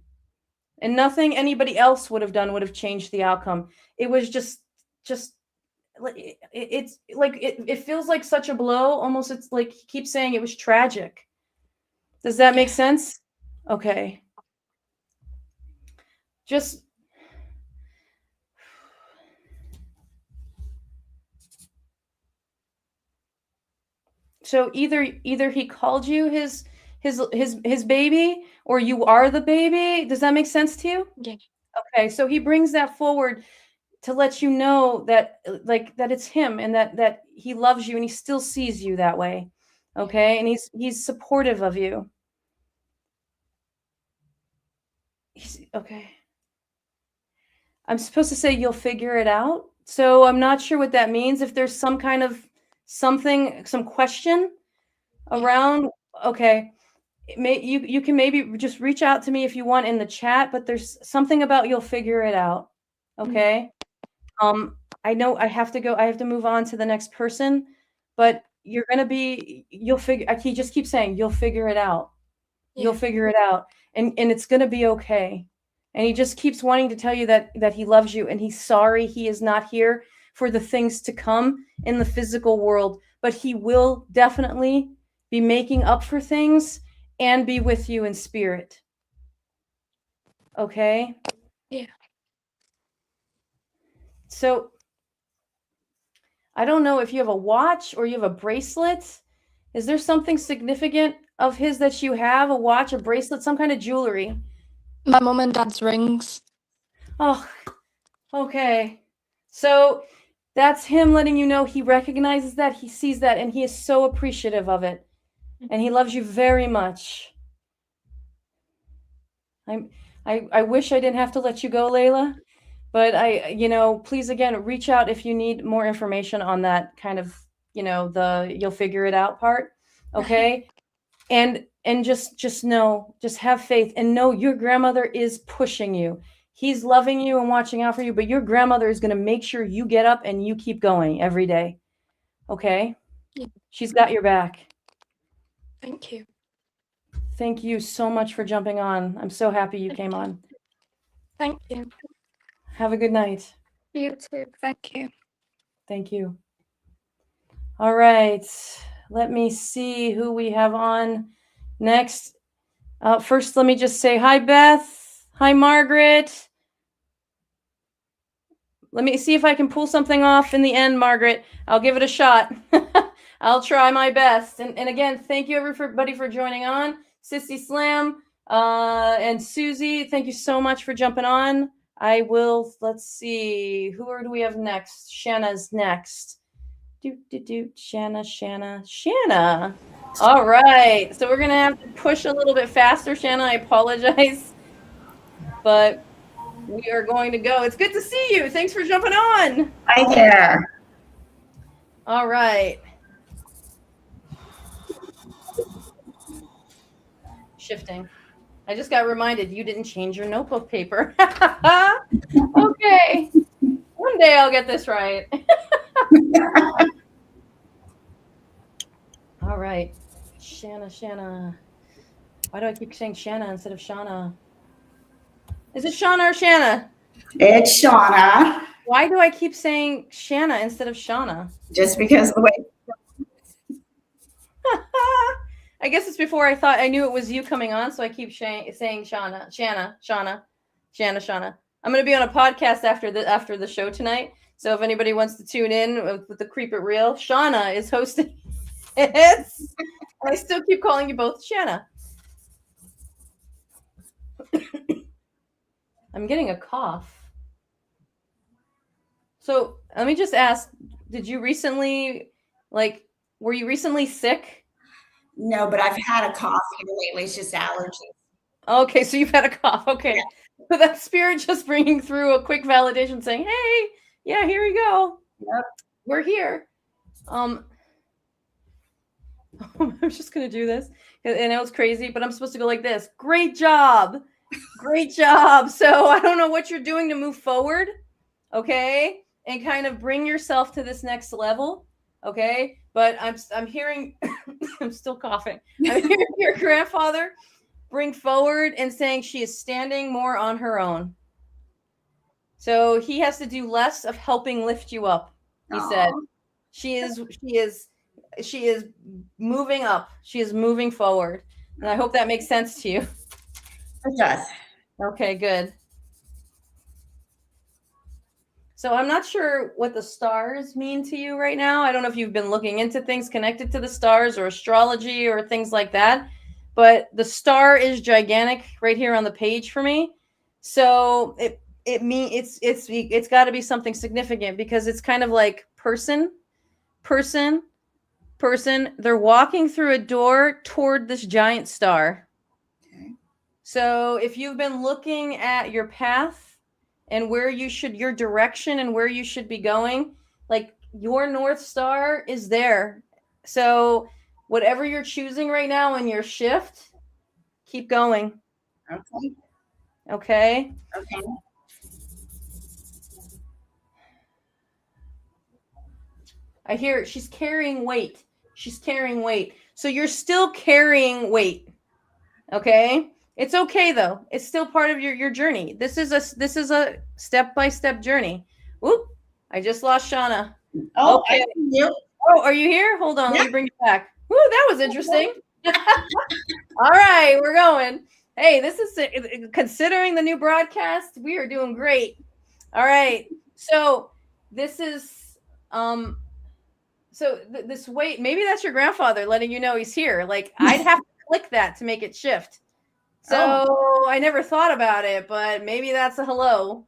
And nothing anybody else would have done would have changed the outcome. It was just it's like it feels like such a blow. Almost it's like he keeps saying it was tragic. Does that make sense? Okay. Just so either he called you his baby or you are the baby. Does that make sense to you? Yeah. Okay, so he brings that forward to let you know that like that it's him and that he loves you and he still sees you that way. Okay? And he's supportive of you. Okay. I'm supposed to say you'll figure it out. So I'm not sure what that means. If there's some kind of some question around, okay. You can maybe just reach out to me if you want in the chat, but there's something about you'll figure it out. Okay. I know I have to go. I have to move on to the next person, but you'll figure, he just keeps saying, you'll figure it out. You'll figure it out and it's going to be okay. And he just keeps wanting to tell you that he loves you and he's sorry he is not here for the things to come in the physical world, but he will definitely be making up for things and be with you in spirit. Okay? Yeah. So I don't know if you have a watch or you have a bracelet. Is there something significant of his that you have? A watch, a bracelet, some kind of jewelry? My mum and dad's rings. Oh, okay. So that's him letting you know he recognizes that, he sees that, and he is so appreciative of it. And he loves you very much. I wish I didn't have to let you go, Layla. But please again, reach out if you need more information on that kind of, you'll figure it out part. Okay. And just know, just have faith and know your grandmother is pushing you. He's loving you and watching out for you, but your grandmother is going to make sure you get up and you keep going every day. Okay. Yeah. She's got your back. Thank you. Thank you so much for jumping on. I'm so happy you came on. Thank you. Have a good night. You too. Thank you. Thank you. All right. Let me see who we have on next. First, let me just say hi, Beth. Hi, Margaret. Let me see if I can pull something off in the end, Margaret. I'll give it a shot. I'll try my best. And again, thank you everybody for joining on. Sissy Slam and Susie, thank you so much for jumping on. Let's see, who do we have next? Shanna's next. Shanna. All right, so we're going to have to push a little bit faster, Shanna. I apologize, but we are going to go. It's good to see you. Thanks for jumping on. Hi there. All right. Shifting. I just got reminded you didn't change your notebook paper. Okay. One day I'll get this right. All right. Shanna. Why do I keep saying Shanna instead of Shauna? Is it Shauna or Shanna? It's Shauna. Why do I keep saying Shanna instead of Shauna? Just because of the way. I guess it's before I knew it was you coming on, so I keep saying Shauna. I'm going to be on a podcast after the show tonight, so if anybody wants to tune in with the Creep It Real, Shauna is hosting it. I still keep calling you both Shanna. I'm getting a cough. So let me just ask, were you recently sick? No, but I've had a cough here lately. It's just allergies. Okay, so you've had a cough. Okay. Yeah. So that spirit just bringing through a quick validation saying, hey, yeah, here you go. Yep. We're here. I'm just going to do this. I know it's crazy, but I'm supposed to go like this. Great job. Great job. So I don't know what you're doing to move forward. Okay. And kind of bring yourself to this next level. Okay. But I'm hearing, I'm still coughing. I'm hearing your grandfather bring forward and saying she is standing more on her own. So he has to do less of helping lift you up. He said she is moving up. She is moving forward. And I hope that makes sense to you. It does. Okay, good. So I'm not sure what the stars mean to you right now. I don't know if you've been looking into things connected to the stars or astrology or things like that, but the star is gigantic right here on the page for me. So it's got to be something significant because it's kind of like person. They're walking through a door toward this giant star. Okay. So if you've been looking at your path and your direction and where you should be going, like your North Star is there. So whatever you're choosing right now in your shift, keep going. Okay. Okay. Okay. I hear she's carrying weight. So you're still carrying weight. Okay. It's okay though. It's still part of your journey. This is a step-by-step journey. Whoop! I just lost Shauna. Oh, Okay. I see you. Oh, are you here? Hold on, let me bring you back. Woo, that was interesting. All right, we're going. Hey, this is considering the new broadcast, we are doing great. All right. So this is this wait, maybe that's your grandfather letting you know he's here. Like I'd have to click that to make it shift. So I never thought about it, but maybe that's a hello.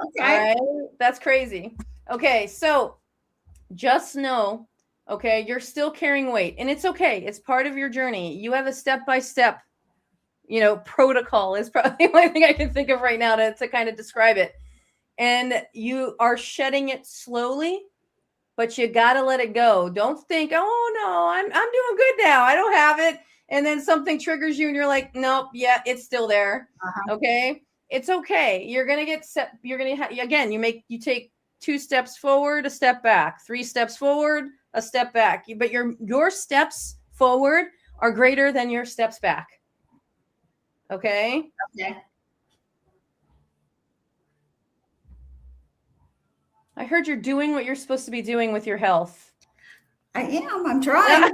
Okay. All right. That's crazy. Okay, so just know, okay, you're still carrying weight, and it's okay. It's part of your journey. You have a step-by-step, protocol is probably the only thing I can think of right now to kind of describe it. And you are shedding it slowly, but you got to let it go. Don't think, oh no, I'm doing good now. I don't have it. And then something triggers you and you're like, nope, yeah, it's still there. Okay. It's okay. You're going to get set. You're going to, again, you take 2 steps forward, a step back, 3 steps forward, a step back. But your steps forward are greater than your steps back. Okay. Okay. I heard you're doing what you're supposed to be doing with your health. I am. I'm trying.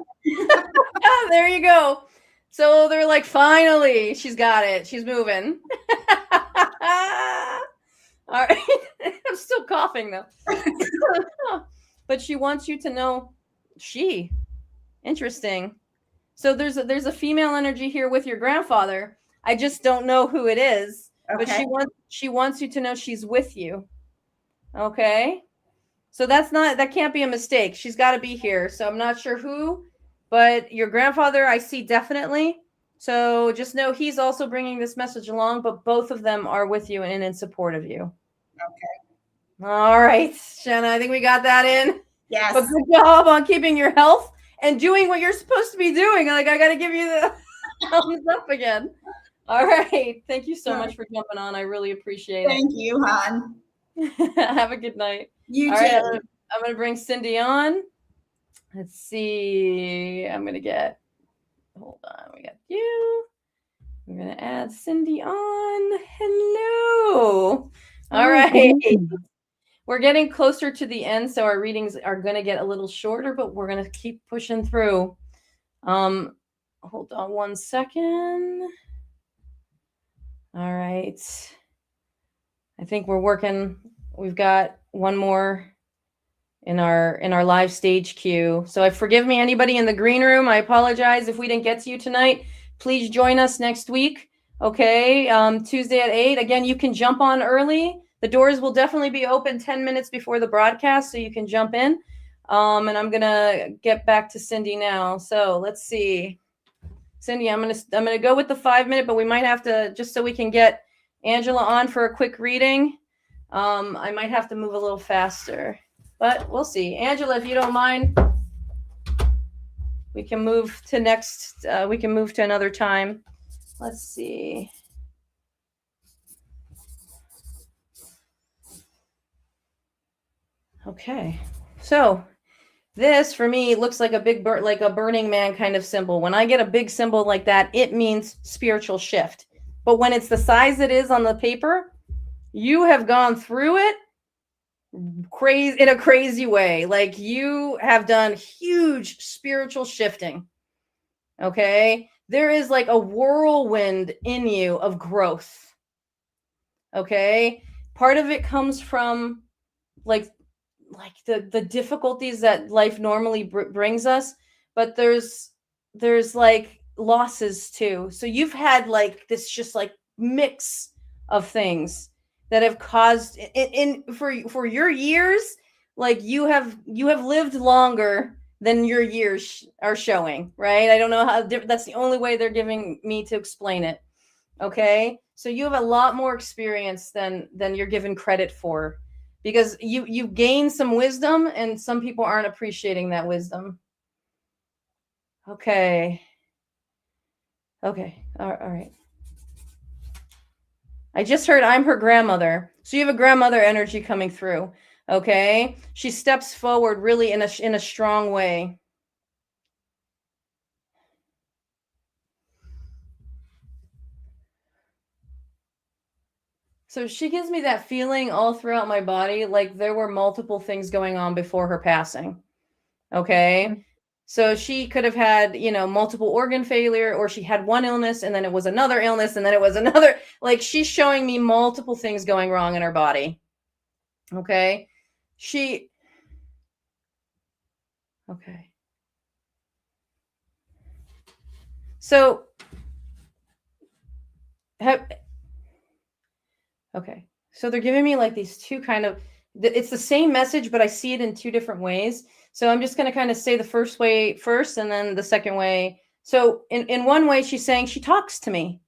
There you go. So they're like, finally, she's got it. She's moving. All right. I'm still coughing though. But she wants you to know interesting. So there's a female energy here with your grandfather. I just don't know who it is. Okay. But she wants you to know she's with you. Okay. So that can't be a mistake. She's got to be here. So I'm not sure who, but your grandfather I see definitely. So just know he's also bringing this message along, but both of them are with you and in support of you. Okay. All right, Shanna, I think we got that in. Yes. But good job on keeping your health and doing what you're supposed to be doing. Like, I got to give you the thumbs up again. All right. Thank you so much for jumping on. I really appreciate it. Thank you, hon. Have a good night. You All too. right, I'm going to bring Cindy on. Let's see. Hold on. We got you. We're going to add Cindy on. Hello. All right. We're getting closer to the end, so our readings are going to get a little shorter, but we're going to keep pushing through. Hold on one second. All right. I think we're working. We've got one more in our live stage queue. So forgive me, anybody in the green room. I apologize if we didn't get to you tonight. Please join us next week. Okay. Tuesday at 8. Again, you can jump on early. The doors will definitely be open 10 minutes before the broadcast, so you can jump in. And I'm gonna get back to Cindy now. So let's see. Cindy, I'm gonna go with the 5-minute, but we might have to, just so we can get Angela on for a quick reading. I might have to move a little faster, but we'll see. Angela, if you don't mind, we can move to we can move to another time. Let's see. Okay. So this for me looks like a big like a Burning Man kind of symbol. When I get a big symbol like that, it means spiritual shift. But when it's the size it is on the paper, you have gone through it in a crazy way. Like you have done huge spiritual shifting. Okay. There is like a whirlwind in you of growth. Okay. Part of it comes from like the difficulties that life normally brings us, but there's like losses too. So you've had like this just like mix of things that have caused for your years, like you have lived longer than your years are showing, right? I don't know how that's the only way they're giving me to explain it. Okay. So you have a lot more experience than you're given credit for, because you gain some wisdom and some people aren't appreciating that wisdom. Okay. Okay. All right. I just heard I'm her grandmother. So you have a grandmother energy coming through. Okay. She steps forward really in a strong way. So she gives me that feeling all throughout my body, like there were multiple things going on before her passing. Okay. So she could have had, multiple organ failure, or she had one illness and then it was another illness and then it was another. Like, she's showing me multiple things going wrong in her body. Okay. Okay. So, okay. So they're giving me like these two kind of, it's the same message, but I see it in two different ways. So I'm just going to kind of say the first way first and then the second way. So in one way, she's saying she talks to me,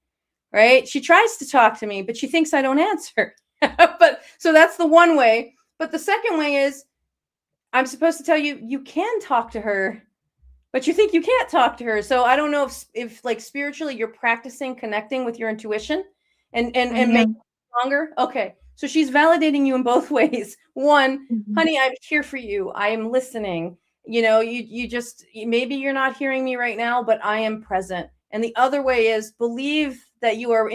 right? She tries to talk to me, but she thinks I don't answer. But so that's the one way. But the second way is I'm supposed to tell you, you can talk to her, but you think you can't talk to her. So I don't know if like spiritually you're practicing connecting with your intuition and make it stronger. Okay. So she's validating you in both ways. One, honey, I'm here for you. I am listening. You just, maybe you're not hearing me right now, but I am present. And the other way is believe that you are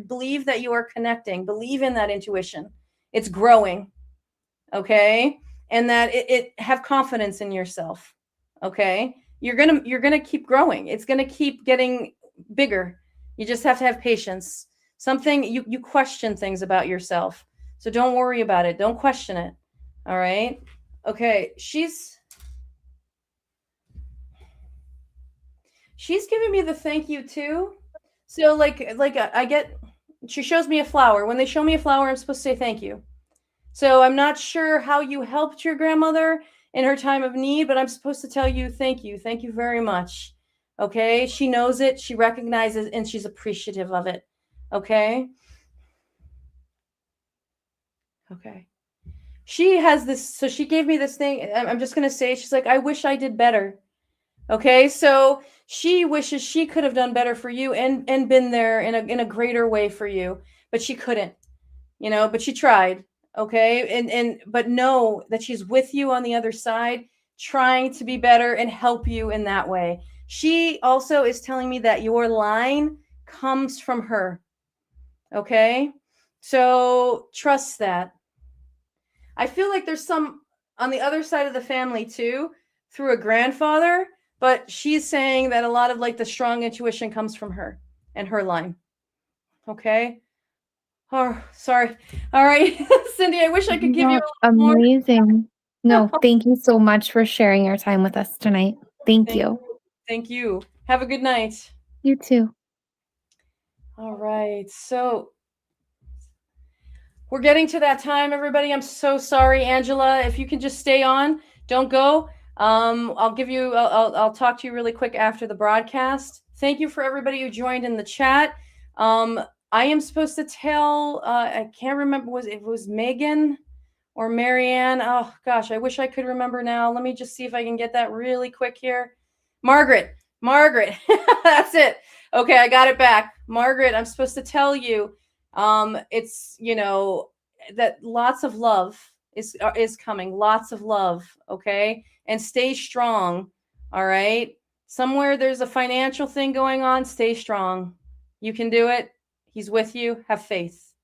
believe that you are connecting, believe in that intuition. It's growing. Okay. And that it have confidence in yourself. Okay. You're going to keep growing. It's going to keep getting bigger. You just have to have patience. Something you question things about yourself. So don't worry about it. Don't question it. All right. Okay. She's giving me the thank you too. So she shows me a flower. When they show me a flower, I'm supposed to say thank you. So I'm not sure how you helped your grandmother in her time of need, but I'm supposed to tell you thank you. Thank you very much. Okay. She knows it. She recognizes and she's appreciative of it. Okay. Okay. She has this. So she gave me this thing. I'm just going to say, she's like, I wish I did better. Okay. So she wishes she could have done better for you and been there in a greater way for you, but she couldn't, but she tried. Okay. But know that she's with you on the other side, trying to be better and help you in that way. She also is telling me that your line comes from her. Okay. So trust that. I feel like there's some on the other side of the family too, through a grandfather, but she's saying that a lot of like the strong intuition comes from her and her line. Okay. Oh, sorry. All right. Cindy, I wish I could give you a little amazing. No, thank you so much for sharing your time with us tonight. Thank you. Thank you. Have a good night. You too. All right. So we're getting to that time, everybody. I'm so sorry, Angela. If you can just stay on, don't go. I'll talk to you really quick after the broadcast. Thank you for everybody who joined in the chat. I am supposed to tell, I can't remember if it was Megan or Marianne. Oh gosh, I wish I could remember now. Let me just see if I can get that really quick here. Margaret, that's it. Okay, I got it back. Margaret, I'm supposed to tell you, it's, that lots of love is coming. Lots of love. Okay. And stay strong. All right. Somewhere there's a financial thing going on. Stay strong. You can do it. He's with you. Have faith.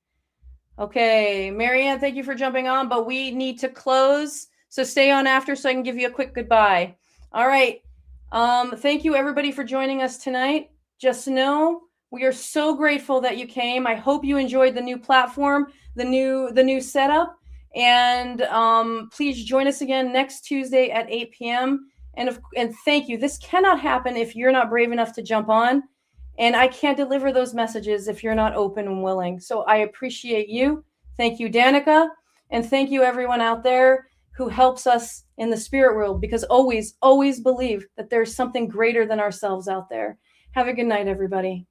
Okay. Marianne, thank you for jumping on, but we need to close. So stay on after so I can give you a quick goodbye. All right. Thank you everybody for joining us tonight. Just know we are so grateful that you came. I hope you enjoyed the new platform, the new setup. And please join us again next Tuesday at 8 p.m. And thank you. This cannot happen if you're not brave enough to jump on. And I can't deliver those messages if you're not open and willing. So I appreciate you. Thank you, Danica. And thank you, everyone out there who helps us in the spirit world, because always, always believe that there's something greater than ourselves out there. Have a good night, everybody.